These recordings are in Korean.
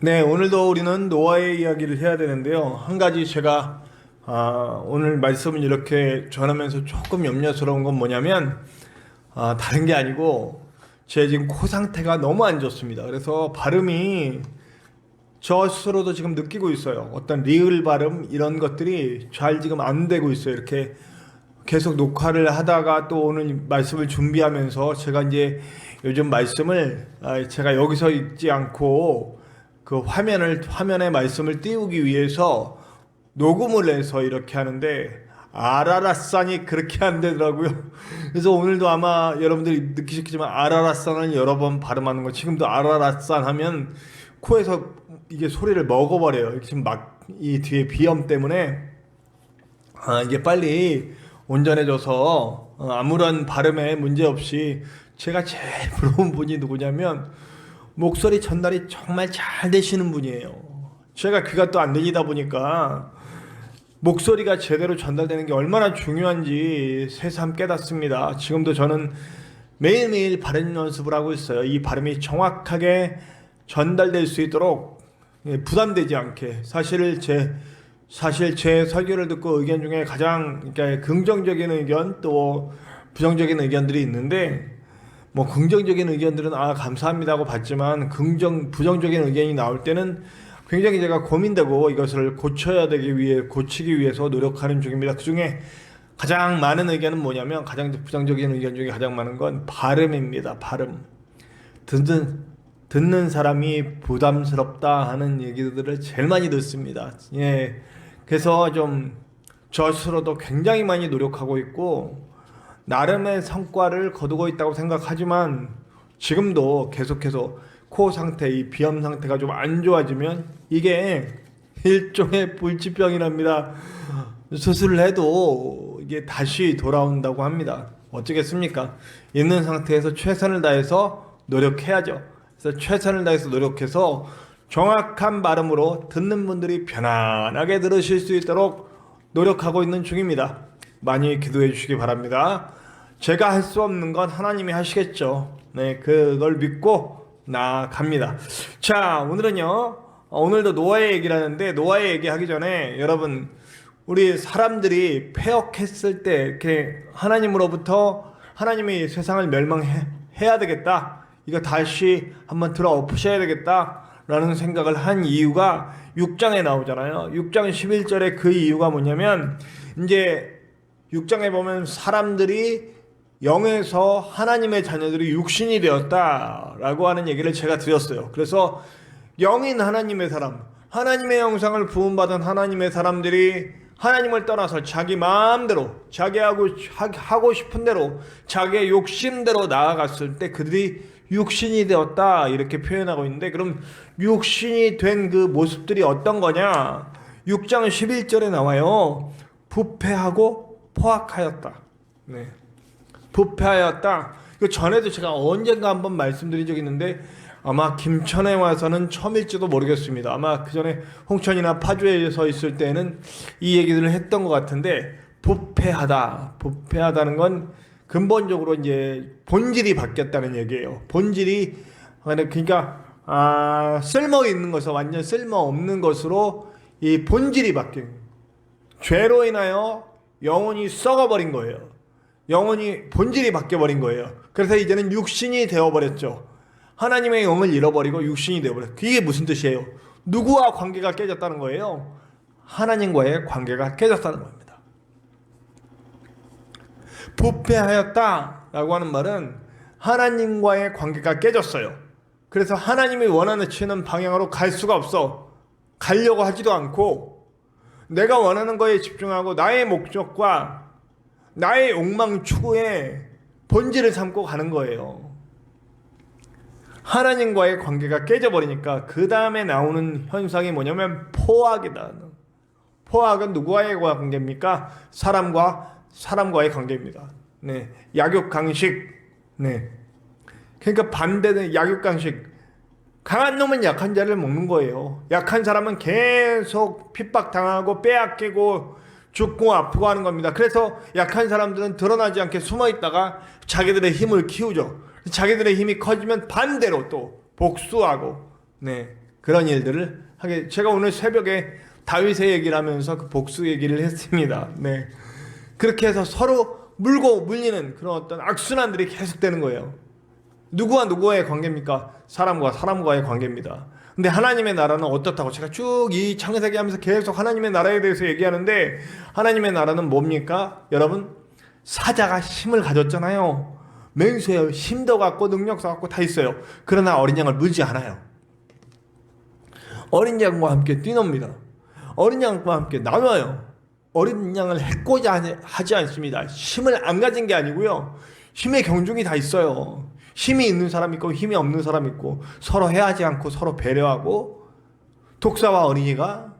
네, 오늘도 우리는 노아의 이야기를 해야 되는데요. 한 가지 제가 오늘 말씀을 이렇게 전하면서 조금 염려스러운 건 뭐냐면 다른 게 아니고 제 지금 코 상태가 너무 안 좋습니다. 그래서 발음이 저 스스로도 지금 느끼고 있어요. 어떤 리을 발음 이런 것들이 잘 지금 안 되고 있어요. 이렇게 계속 녹화를 하다가 또 오늘 말씀을 준비하면서 제가 이제 요즘 말씀을 제가 여기서 읽지 않고 그 화면에 말씀을 띄우기 위해서 녹음을 해서 이렇게 하는데 아라라산이 그렇게 안 되더라고요. 그래서 오늘도 아마 여러분들이 느끼셨겠지만 아라라산을 여러 번 발음하는 거, 지금도 아라라산 하면 코에서 이게 소리를 먹어버려요. 지금 막 이 뒤에 비염 때문에 이게 빨리 온전해져서 아무런 발음에 문제 없이. 제가 제일 부러운 분이 누구냐면 목소리 전달이 정말 잘 되시는 분이에요. 제가 귀가 또 안 들리다 보니까 목소리가 제대로 전달되는 게 얼마나 중요한지 새삼 깨닫습니다. 지금도 저는 매일매일 발음 연습을 하고 있어요. 이 발음이 정확하게 전달될 수 있도록 부담되지 않게. 사실 제 설교를 듣고 의견 중에 가장 그러니까 긍정적인 의견 또 부정적인 의견들이 있는데, 뭐 긍정적인 의견들은 감사합니다 하고 받지만 부정적인 의견이 나올 때는 굉장히 제가 고민되고 이것을 고치기 위해서 노력하는 중입니다. 그 중에 가장 많은 의견은 뭐냐면, 가장 부정적인 의견 중에 가장 많은 건 발음입니다. 발음. 듣는 사람이 부담스럽다 하는 얘기들을 제일 많이 듣습니다. 예. 그래서 좀 저 스스로도 굉장히 많이 노력하고 있고 나름의 성과를 거두고 있다고 생각하지만, 지금도 계속해서 코 상태, 이 비염 상태가 좀 안 좋아지면 이게 일종의 불치병이랍니다. 수술을 해도 이게 다시 돌아온다고 합니다. 어쩌겠습니까? 있는 상태에서 최선을 다해서 노력해야죠. 그래서 최선을 다해서 노력해서 정확한 발음으로 듣는 분들이 편안하게 들으실 수 있도록 노력하고 있는 중입니다. 많이 기도해 주시기 바랍니다. 제가 할 수 없는 건 하나님이 하시겠죠. 네, 그걸 믿고 나아갑니다. 자, 오늘도 노아의 얘기를 하는데, 노아의 얘기 하기 전에 여러분, 우리 사람들이 패역했을 때 이렇게 하나님으로부터 하나님이 세상을 멸망해야 되겠다, 이거 다시 한번 들어 엎으셔야 되겠다 라는 생각을 한 이유가 6장에 나오잖아요. 6장 11절에 그 이유가 뭐냐면, 이제 6장에 보면 사람들이 영에서 하나님의 자녀들이 육신이 되었다라고 하는 얘기를 제가 드렸어요. 그래서 영인 하나님의 사람, 하나님의 형상을 부음받은 하나님의 사람들이 하나님을 떠나서 자기 마음대로, 하고 싶은 대로, 자기의 욕심대로 나아갔을 때 그들이 육신이 되었다 이렇게 표현하고 있는데, 그럼 육신이 된 그 모습들이 어떤 거냐? 6장 11절에 나와요. 부패하고 포악하였다. 네. 부패하였다. 그 전에도 제가 언젠가 한번 말씀드린 적이 있는데 아마 김천에 와서는 처음일지도 모르겠습니다. 아마 그 전에 홍천이나 파주에서 있을 때는 이 얘기들을 했던 것 같은데, 부패하다는 건 근본적으로 이제 본질이 바뀌었다는 얘기예요. 본질이, 그러니까 쓸모 있는 것에서 완전 쓸모 없는 것으로 이 본질이 바뀐, 죄로 인하여 영혼이 썩어버린 거예요. 영혼이 본질이 바뀌어버린 거예요. 그래서 이제는 육신이 되어버렸죠. 하나님의 영을 잃어버리고 육신이 되어버렸어요. 그게 무슨 뜻이에요? 누구와 관계가 깨졌다는 거예요? 하나님과의 관계가 깨졌다는 겁니다. 부패하였다라고 하는 말은 하나님과의 관계가 깨졌어요. 그래서 하나님이 원하는 방향으로 갈 수가 없어. 가려고 하지도 않고 내가 원하는 거에 집중하고 나의 목적과 나의 욕망 추구에 본질을 삼고 가는 거예요. 하나님과의 관계가 깨져버리니까 그 다음에 나오는 현상이 뭐냐면 포악이다. 포악은 누구와의 관계입니까? 사람과의 관계입니다. 네, 약육강식. 네, 그러니까 반대는 약육강식. 강한 놈은 약한 자를 먹는 거예요. 약한 사람은 계속 핍박당하고 빼앗기고 죽고 아프고 하는 겁니다. 그래서 약한 사람들은 드러나지 않게 숨어 있다가 자기들의 힘을 키우죠. 자기들의 힘이 커지면 반대로 또 복수하고, 네, 그런 일들을 하게. 제가 오늘 새벽에 다윗의 얘기를 하면서 그 복수 얘기를 했습니다. 네. 그렇게 해서 서로 물고 물리는 그런 어떤 악순환들이 계속되는 거예요. 누구와 누구와의 관계입니까? 사람과 사람과의 관계입니다. 근데 하나님의 나라는 어떻다고 제가 쭉 이 창세기 하면서 계속 하나님의 나라에 대해서 얘기하는데, 하나님의 나라는 뭡니까? 여러분, 사자가 힘을 가졌잖아요. 맹수예요. 힘도 갖고 능력도 갖고 다 있어요. 그러나 어린 양을 물지 않아요. 어린 양과 함께 뛰놉니다. 어린 양과 함께 나눠요. 어린 양을 해코자 하지 않습니다. 힘을 안 가진 게 아니고요. 힘의 경중이 다 있어요. 힘이 있는 사람 있고 힘이 없는 사람 있고, 서로 해하지 않고 서로 배려하고, 독사와 어린이가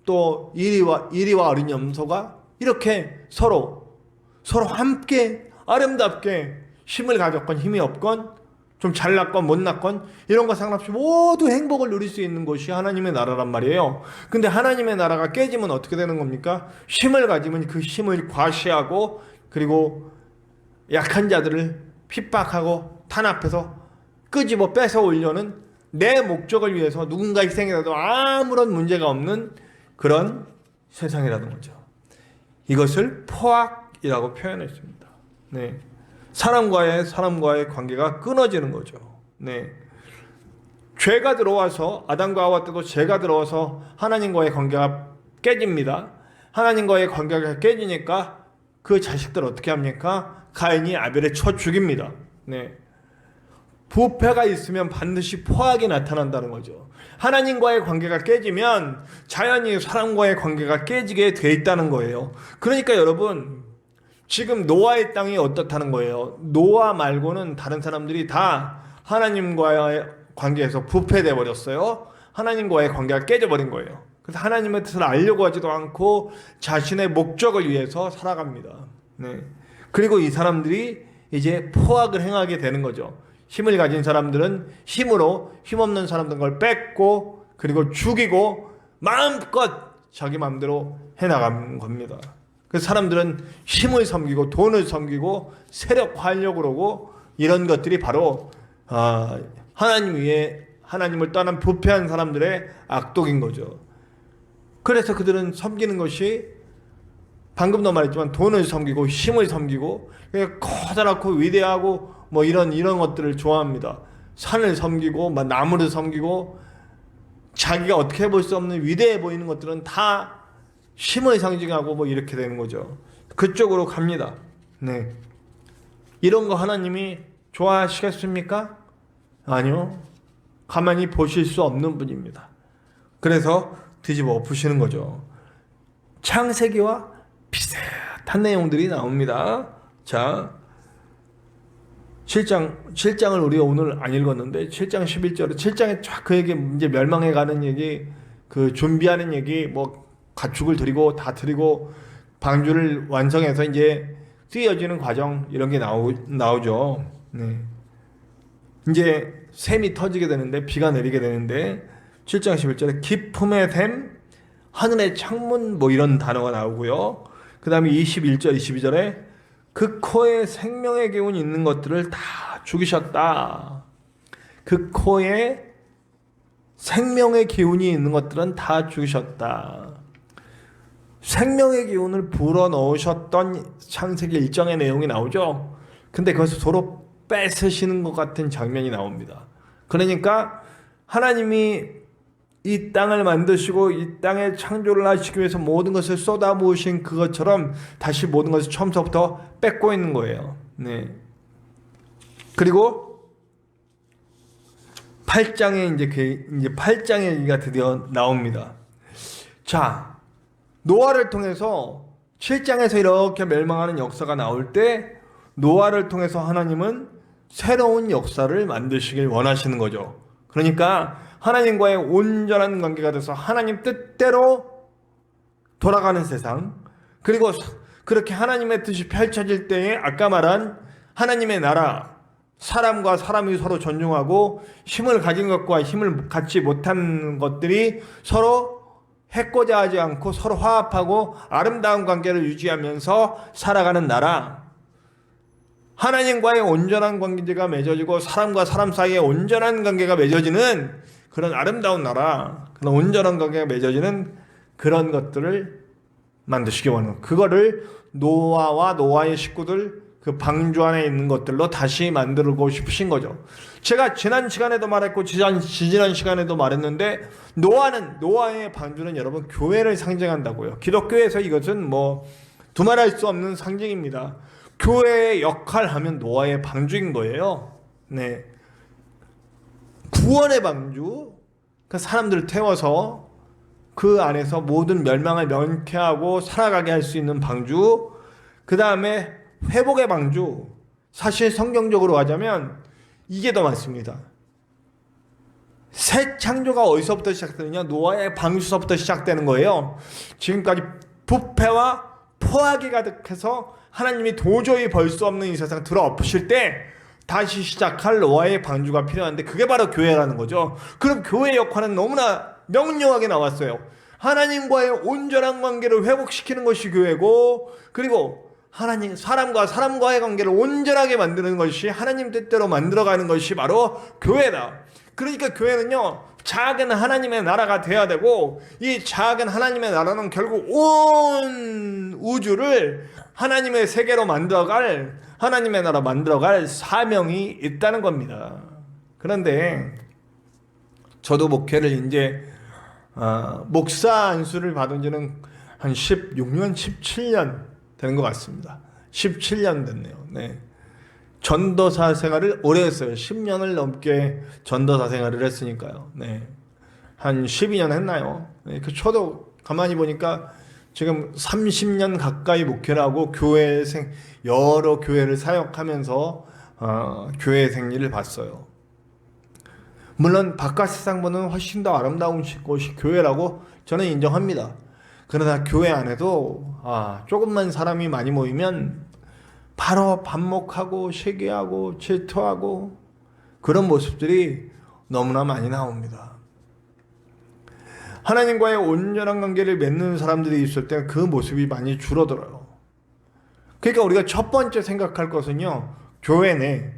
또 이리와 어린 염소가 이렇게 서로 함께 아름답게 힘을 가졌건 힘이 없건, 좀 잘났건 못났건 이런 거 상관없이 모두 행복을 누릴 수 있는 것이 하나님의 나라란 말이에요. 근데 하나님의 나라가 깨지면 어떻게 되는 겁니까? 힘을 가지면 그 힘을 과시하고, 그리고 약한 자들을 핍박하고 탄압해서 끄집어 뺏어 오려는 내 목적을 위해서 누군가 희생이라도 아무런 문제가 없는 그런 세상이라는 거죠. 이것을 포악이라고 표현했습니다. 네. 사람과의 관계가 끊어지는 거죠. 네. 죄가 들어와서, 아담과 하와 때도 죄가 들어와서 하나님과의 관계가 깨집니다. 하나님과의 관계가 깨지니까 그 자식들 어떻게 합니까? 가인이 아벨을 쳐 죽입니다. 네. 부패가 있으면 반드시 포악이 나타난다는 거죠. 하나님과의 관계가 깨지면 자연히 사람과의 관계가 깨지게 돼 있다는 거예요. 그러니까 여러분, 지금 노아의 땅이 어떻다는 거예요? 노아 말고는 다른 사람들이 다 하나님과의 관계에서 부패돼 버렸어요. 하나님과의 관계가 깨져버린 거예요. 그래서 하나님의 뜻을 알려고 하지도 않고 자신의 목적을 위해서 살아갑니다. 네. 그리고 이 사람들이 이제 포악을 행하게 되는 거죠. 힘을 가진 사람들은 힘으로 힘없는 사람들을 뺏고, 그리고 죽이고 마음껏 자기 마음대로 해나간 겁니다. 그 사람들은 힘을 섬기고 돈을 섬기고 세력화하려고 그러고, 이런 것들이 바로 하나님을 떠난 부패한 사람들의 악독인 거죠. 그래서 그들은 섬기는 것이, 방금도 말했지만 돈을 섬기고 힘을 섬기고 커다랗고 위대하고 뭐 이런 것들을 좋아합니다. 산을 섬기고 막 나무를 섬기고, 자기가 어떻게 볼 수 없는 위대해 보이는 것들은 다 힘을 상징하고 뭐 이렇게 되는 거죠. 그쪽으로 갑니다. 네. 이런 거 하나님이 좋아하시겠습니까? 아니요. 가만히 보실 수 없는 분입니다. 그래서 뒤집어 엎으시는 거죠. 창세기와 비슷한 내용들이 나옵니다. 자, 7장을 우리가 오늘 안 읽었는데 7장 11절에 7장에 쫙 그 얘기, 이제 멸망해 가는 얘기, 그 준비하는 얘기, 뭐 가축을 드리고 다 드리고 방주를 완성해서 이제 쓰여지는 과정, 이런 게 나오죠. 네. 이제 샘이 터지게 되는데, 비가 내리게 되는데 7장 11절에 기품의 샘, 하늘의 창문, 뭐 이런 단어가 나오고요. 그 다음에 21절 22절에 그 코에 생명의 기운이 있는 것들을 다 죽이셨다. 그 코에 생명의 기운이 있는 것들은 다 죽이셨다. 생명의 기운을 불어넣으셨던 창세기 1장의 내용이 나오죠. 근데 그것을 서로 뺏으시는 것 같은 장면이 나옵니다. 그러니까 하나님이 이 땅을 만드시고 이 땅에 창조를 하시기 위해서 모든 것을 쏟아부으신 그것처럼 다시 모든 것을 처음부터 뺏고 있는 거예요. 네. 그리고 8장에 이제 8장의 얘기가 드디어 나옵니다. 자, 노아를 통해서 7장에서 이렇게 멸망하는 역사가 나올 때, 노아를 통해서 하나님은 새로운 역사를 만드시길 원하시는 거죠. 그러니까 하나님과의 온전한 관계가 돼서 하나님 뜻대로 돌아가는 세상, 그리고 그렇게 하나님의 뜻이 펼쳐질 때에 아까 말한 하나님의 나라, 사람과 사람이 서로 존중하고 힘을 가진 것과 힘을 갖지 못한 것들이 서로 해코자 하지 않고 서로 화합하고 아름다운 관계를 유지하면서 살아가는 나라, 하나님과의 온전한 관계가 맺어지고 사람과 사람 사이에 온전한 관계가 맺어지는 그런 아름다운 나라, 그런 온전한 관계가 맺어지는 그런 것들을 만드시기 원하는, 그거를 노아와 노아의 식구들 그 방주 안에 있는 것들로 다시 만들고 싶으신 거죠. 제가 지난 시간에도 말했고 지난 시간에도 말했는데, 노아의 방주는 여러분 교회를 상징한다고요. 기독교에서 이것은 뭐 두말할 수 없는 상징입니다. 교회의 역할하면 노아의 방주인 거예요. 네, 구원의 방주, 그 사람들을 태워서 그 안에서 모든 멸망을 면케하고 살아가게 할 수 있는 방주. 그 다음에 회복의 방주. 사실 성경적으로 하자면 이게 더 많습니다. 새 창조가 어디서부터 시작되느냐? 노아의 방주서부터 시작되는 거예요. 지금까지 부패와 포악이 가득해서 하나님이 도저히 벌 수 없는 이 세상 들어엎으실 때 다시 시작할 노아의 방주가 필요한데, 그게 바로 교회라는 거죠. 그럼 교회의 역할은 너무나 명료하게 나왔어요. 하나님과의 온전한 관계를 회복시키는 것이 교회고, 그리고 사람과 사람과의 관계를 온전하게 만드는 것이, 하나님 뜻대로 만들어가는 것이 바로 교회다. 그러니까 교회는요, 작은 하나님의 나라가 돼야 되고, 이 작은 하나님의 나라는 결국 온 우주를 하나님의 세계로 하나님의 나라 만들어갈 사명이 있다는 겁니다. 그런데 저도 목회를 이제 목사 안수를 받은 지는 한 16년, 17년 되는 것 같습니다. 17년 됐네요. 네. 전도사 생활을 오래 했어요. 10년을 넘게 전도사 생활을 했으니까요. 네. 한 12년 했나요? 네. 저도 가만히 보니까 지금 30년 가까이 목회를 하고 여러 교회를 사역하면서 교회 생리를 봤어요. 물론 바깥 세상보다는 훨씬 더 아름다운 곳이 교회라고 저는 인정합니다. 그러나 교회 안에도 조금만 사람이 많이 모이면 바로 반목하고 시기하고 질투하고 그런 모습들이 너무나 많이 나옵니다. 하나님과의 온전한 관계를 맺는 사람들이 있을 때 그 모습이 많이 줄어들어요. 그러니까 우리가 첫 번째 생각할 것은요, 교회 내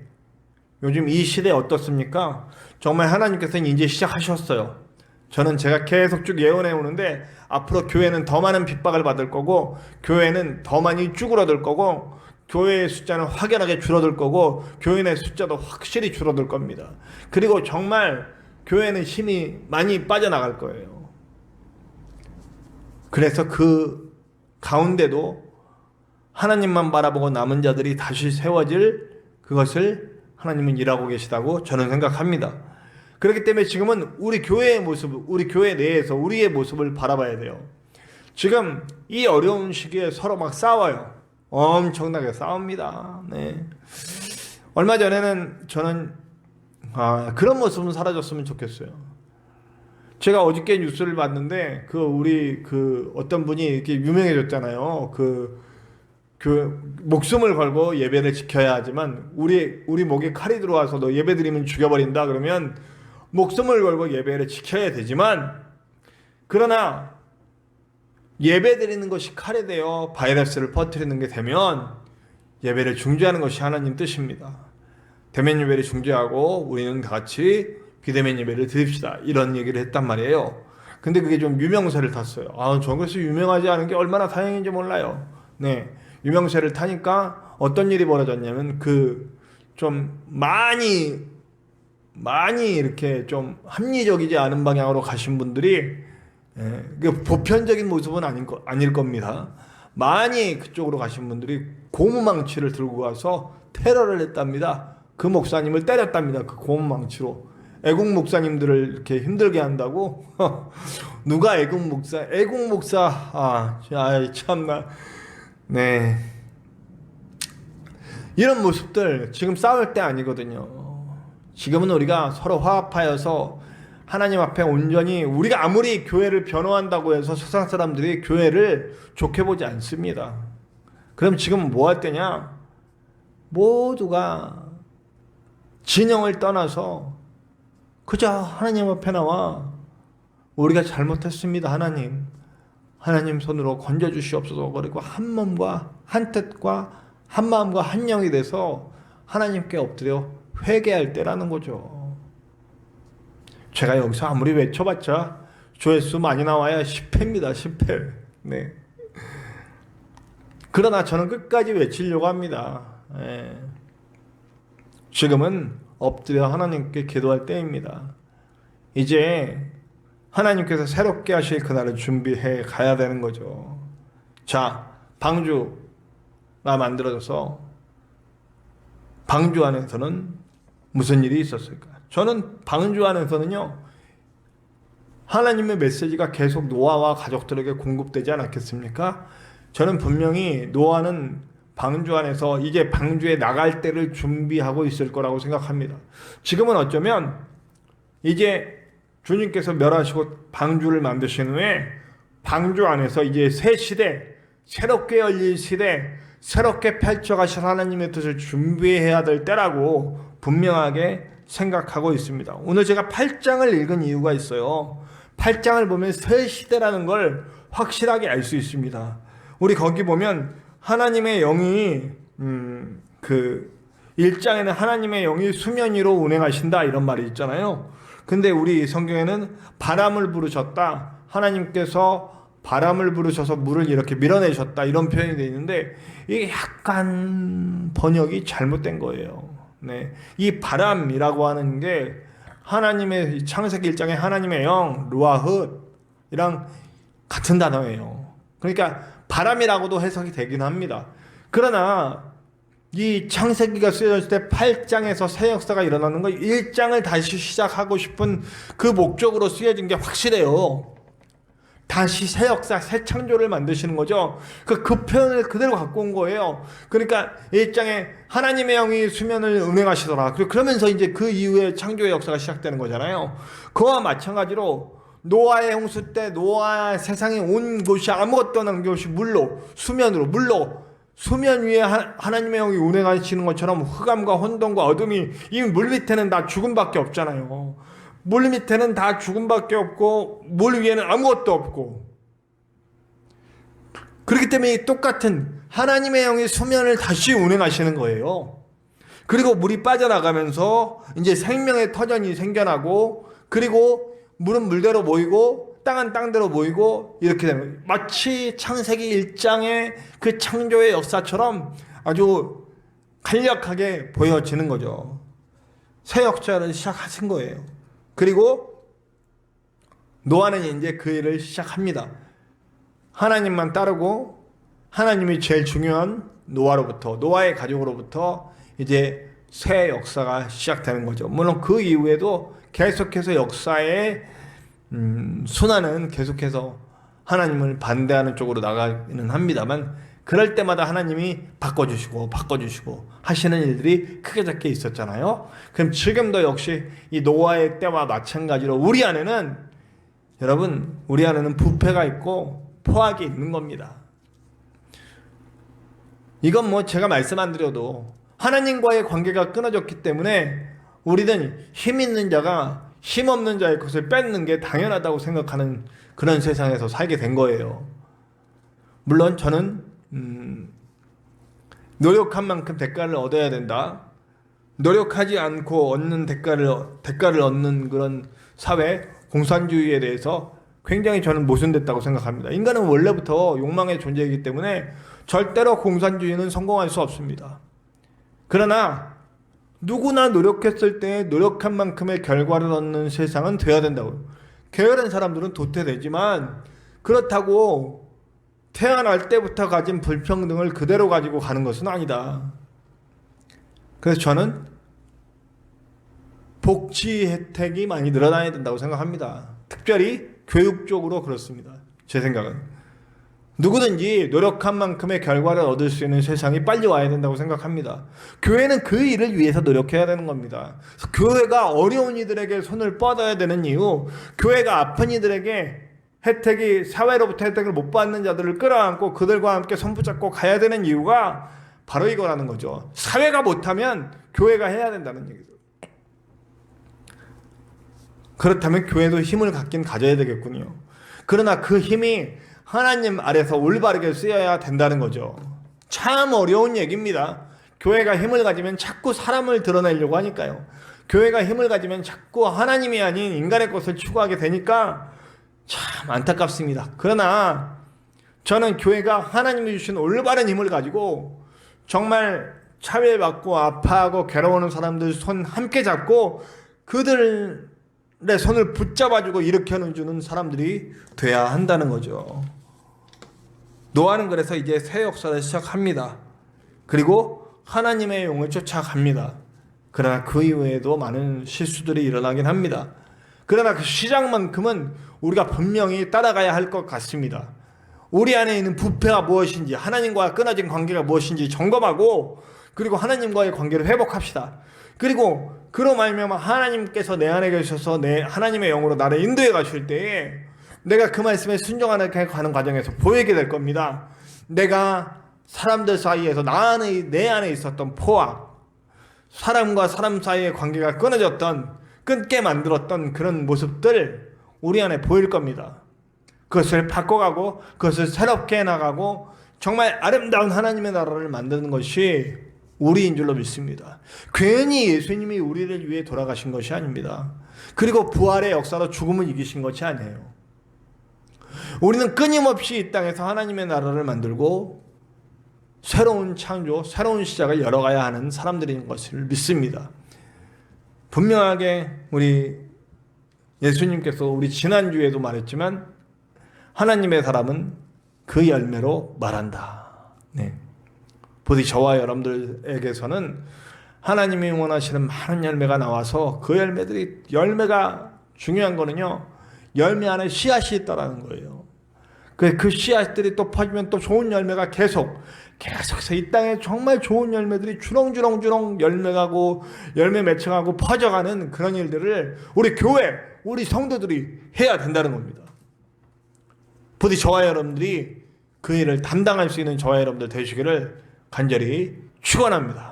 요즘 이 시대 어떻습니까? 정말 하나님께서는 이제 시작하셨어요. 제가 계속 쭉 예언해 오는데, 앞으로 교회는 더 많은 핍박을 받을 거고, 교회는 더 많이 쭈그러들 거고, 교회의 숫자는 확연하게 줄어들 거고, 교회 내 숫자도 확실히 줄어들 겁니다. 그리고 정말 교회는 힘이 많이 빠져나갈 거예요. 그래서 그 가운데도 하나님만 바라보고 남은 자들이 다시 세워질, 그것을 하나님은 일하고 계시다고 저는 생각합니다. 그렇기 때문에 지금은 우리 교회의 모습, 우리 교회 내에서 우리의 모습을 바라봐야 돼요. 지금 이 어려운 시기에 서로 막 싸워요. 엄청나게 싸웁니다. 네. 얼마 전에는 저는 그런 모습은 사라졌으면 좋겠어요. 제가 어저께 뉴스를 봤는데 우리 어떤 분이 이렇게 유명해졌잖아요. 목숨을 걸고 예배를 지켜야 하지만 우리 목에 칼이 들어와서 너 예배 드리면 죽여버린다 그러면 목숨을 걸고 예배를 지켜야 되지만, 그러나 예배 드리는 것이 칼이 되어 바이러스를 퍼뜨리는 게 되면 예배를 중지하는 것이 하나님 뜻입니다. 대면 예배를 중지하고 우리는 다 같이 비대면 예배를 드립시다, 이런 얘기를 했단 말이에요. 근데 그게 좀 유명세를 탔어요. 저것이 유명하지 않은 게 얼마나 다행인지 몰라요. 네, 유명세를 타니까 어떤 일이 벌어졌냐면 좀 많이 이렇게 좀 합리적이지 않은 방향으로 가신 분들이, 보편적인 모습은 아닐 겁니다. 많이 그쪽으로 가신 분들이 고무망치를 들고 가서 테러를 했답니다. 그 목사님을 때렸답니다. 그 고무망치로. 애국 목사님들을 이렇게 힘들게 한다고? 누가 애국 목사, 참나. 네. 이런 모습들 지금 싸울 때 아니거든요. 지금은 우리가 서로 화합하여서 하나님 앞에 온전히, 우리가 아무리 교회를 변호한다고 해서 세상 사람들이 교회를 좋게 보지 않습니다. 그럼 지금 뭐 할 때냐? 모두가 진영을 떠나서 그저 하나님 앞에 나와 우리가 잘못했습니다, 하나님 손으로 건져주시옵소서. 그리고 한 몸과 한 뜻과 한 마음과 한 영이 돼서 하나님께 엎드려 회개할 때라는 거죠. 제가 여기서 아무리 외쳐봤자 조회수 많이 나와야 10회입니다. 10회. 네. 그러나 저는 끝까지 외치려고 합니다. 예. 지금은 엎드려 하나님께 기도할 때입니다. 이제 하나님께서 새롭게 하실 그날을 준비해 가야 되는 거죠. 자, 방주가 만들어져서 방주 안에서는 무슨 일이 있었을까? 저는 방주 안에서는요, 하나님의 메시지가 계속 노아와 가족들에게 공급되지 않았겠습니까? 저는 분명히 노아는 방주 안에서 이제 방주에 나갈 때를 준비하고 있을 거라고 생각합니다. 지금은 어쩌면 이제 주님께서 멸하시고 방주를 만드신 후에 방주 안에서 이제 새 시대, 새롭게 열릴 시대, 새롭게 펼쳐가실 하나님의 뜻을 준비해야 될 때라고 분명하게 생각하고 있습니다. 오늘 제가 8장을 읽은 이유가 있어요. 8장을 보면 새 시대라는 걸 확실하게 알 수 있습니다. 우리 거기 보면 하나님의 영이 그 1장에는 하나님의 영이 수면 위로 운행하신다 이런 말이 있잖아요. 근데 우리 성경에는 바람을 부르셨다. 하나님께서 바람을 부르셔서 물을 이렇게 밀어내셨다. 이런 표현이 되어 있는데 이게 약간 번역이 잘못된 거예요. 네. 이 바람이라고 하는 게 하나님의 창세기 1장에 하나님의 영, 루아흐이랑 같은 단어예요. 그러니까 바람이라고도 해석이 되긴 합니다. 그러나 이 창세기가 쓰여졌을 때 8장에서 새 역사가 일어나는 거 1장을 다시 시작하고 싶은 그 목적으로 쓰여진 게 확실해요. 다시 새 역사, 새 창조를 만드시는 거죠. 그 표현을 그대로 갖고 온 거예요. 그러니까 1장에 하나님의 영이 수면을 운행하시더라. 그러면서 이제 그 이후에 창조의 역사가 시작되는 거잖아요. 그와 마찬가지로 노아의 홍수 때 노아 세상에 온 곳이 아무것도 남긴 것이 물로, 수면으로, 물로, 수면 위에 하나님의 영이 운행하시는 것처럼 흑암과 혼돈과 어둠이 이 물 밑에는 다 죽음밖에 없잖아요. 물 밑에는 다 죽음밖에 없고 물 위에는 아무것도 없고, 그렇기 때문에 똑같은 하나님의 영이 수면을 다시 운행하시는 거예요. 그리고 물이 빠져나가면서 이제 생명의 터전이 생겨나고, 그리고 물은 물대로 모이고 땅은 땅대로 모이고 이렇게 되는 거예요. 마치 창세기 1장의 그 창조의 역사처럼 아주 간략하게 보여지는 거죠. 새 역사를 시작하신 거예요. 그리고 노아는 이제 그 일을 시작합니다. 하나님만 따르고 하나님이 제일 중요한 노아로부터, 노아의 가족으로부터 이제 새 역사가 시작되는 거죠. 물론 그 이후에도 계속해서 역사의 순환은 계속해서 하나님을 반대하는 쪽으로 나가기는 합니다만, 그럴 때마다 하나님이 바꿔주시고 하시는 일들이 크게 작게 있었잖아요. 그럼 지금도 역시 이 노아의 때와 마찬가지로 우리 안에는, 여러분, 우리 안에는 부패가 있고 포악이 있는 겁니다. 이건 뭐 제가 말씀 안 드려도 하나님과의 관계가 끊어졌기 때문에 우리는 힘 있는 자가 힘 없는 자의 것을 뺏는 게 당연하다고 생각하는 그런 세상에서 살게 된 거예요. 물론 저는 노력한 만큼 대가를 얻어야 된다. 노력하지 않고 얻는 대가를 얻는 그런 사회, 공산주의에 대해서 굉장히 저는 모순됐다고 생각합니다. 인간은 원래부터 욕망의 존재이기 때문에 절대로 공산주의는 성공할 수 없습니다. 그러나 누구나 노력했을 때 노력한 만큼의 결과를 얻는 세상은 돼야 된다고요. 게으른 사람들은 도태되지만 그렇다고 태어날 때부터 가진 불평등을 그대로 가지고 가는 것은 아니다. 그래서 저는 복지 혜택이 많이 늘어나야 된다고 생각합니다. 특별히 교육 쪽으로 그렇습니다. 제 생각은. 누구든지 노력한 만큼의 결과를 얻을 수 있는 세상이 빨리 와야 된다고 생각합니다. 교회는 그 일을 위해서 노력해야 되는 겁니다. 교회가 어려운 이들에게 손을 뻗어야 되는 이유, 교회가 아픈 이들에게 사회로부터 혜택을 못 받는 자들을 끌어안고 그들과 함께 손붙잡고 가야 되는 이유가 바로 이거라는 거죠. 사회가 못하면 교회가 해야 된다는 얘기죠. 그렇다면 교회도 힘을 갖긴 가져야 되겠군요. 그러나 그 힘이 하나님 아래서 올바르게 쓰여야 된다는 거죠. 참 어려운 얘기입니다. 교회가 힘을 가지면 자꾸 사람을 드러내려고 하니까요. 교회가 힘을 가지면 자꾸 하나님이 아닌 인간의 것을 추구하게 되니까 참 안타깝습니다. 그러나 저는 교회가 하나님이 주신 올바른 힘을 가지고 정말 차별받고 아파하고 괴로워하는 사람들 손 함께 잡고 그들의 손을 붙잡아주고 일으켜주는 사람들이 돼야 한다는 거죠. 노아는 그래서 이제 새 역사를 시작합니다. 그리고 하나님의 영을 쫓아갑니다. 그러나 그 이후에도 많은 실수들이 일어나긴 합니다. 그러나 그 시작만큼은 우리가 분명히 따라가야 할 것 같습니다. 우리 안에 있는 부패가 무엇인지, 하나님과 끊어진 관계가 무엇인지 점검하고, 그리고 하나님과의 관계를 회복합시다. 그리고 그로 말미암아 하나님께서 내 안에 계셔서 내 하나님의 영으로 나를 인도해 가실 때에 내가 그 말씀에 순종하는 과정에서 보이게 될 겁니다. 내가 사람들 사이에서 내 안에 있었던 포악, 사람과 사람 사이의 관계가 끊게 만들었던 그런 모습들 우리 안에 보일 겁니다. 그것을 바꿔가고 그것을 새롭게 해나가고 정말 아름다운 하나님의 나라를 만드는 것이 우리인 줄로 믿습니다. 괜히 예수님이 우리를 위해 돌아가신 것이 아닙니다. 그리고 부활의 역사로 죽음을 이기신 것이 아니에요. 우리는 끊임없이 이 땅에서 하나님의 나라를 만들고 새로운 창조, 새로운 시작을 열어가야 하는 사람들인 것을 믿습니다. 분명하게 우리 예수님께서 우리 지난주에도 말했지만 하나님의 사람은 그 열매로 말한다. 네. 부디 저와 여러분들에게서는 하나님이 원하시는 많은 열매가 나와서 그 열매가 중요한 거는요, 열매 안에 씨앗이 있다라는 거예요. 그 씨앗들이 또 퍼지면 또 좋은 열매가 계속해서 이 땅에 정말 좋은 열매들이 주렁주렁 열매가고 열매 맺혀가고 퍼져가는 그런 일들을 우리 교회, 우리 성도들이 해야 된다는 겁니다. 부디 저와 여러분들이 그 일을 담당할 수 있는 저와 여러분들 되시기를 간절히 축원합니다.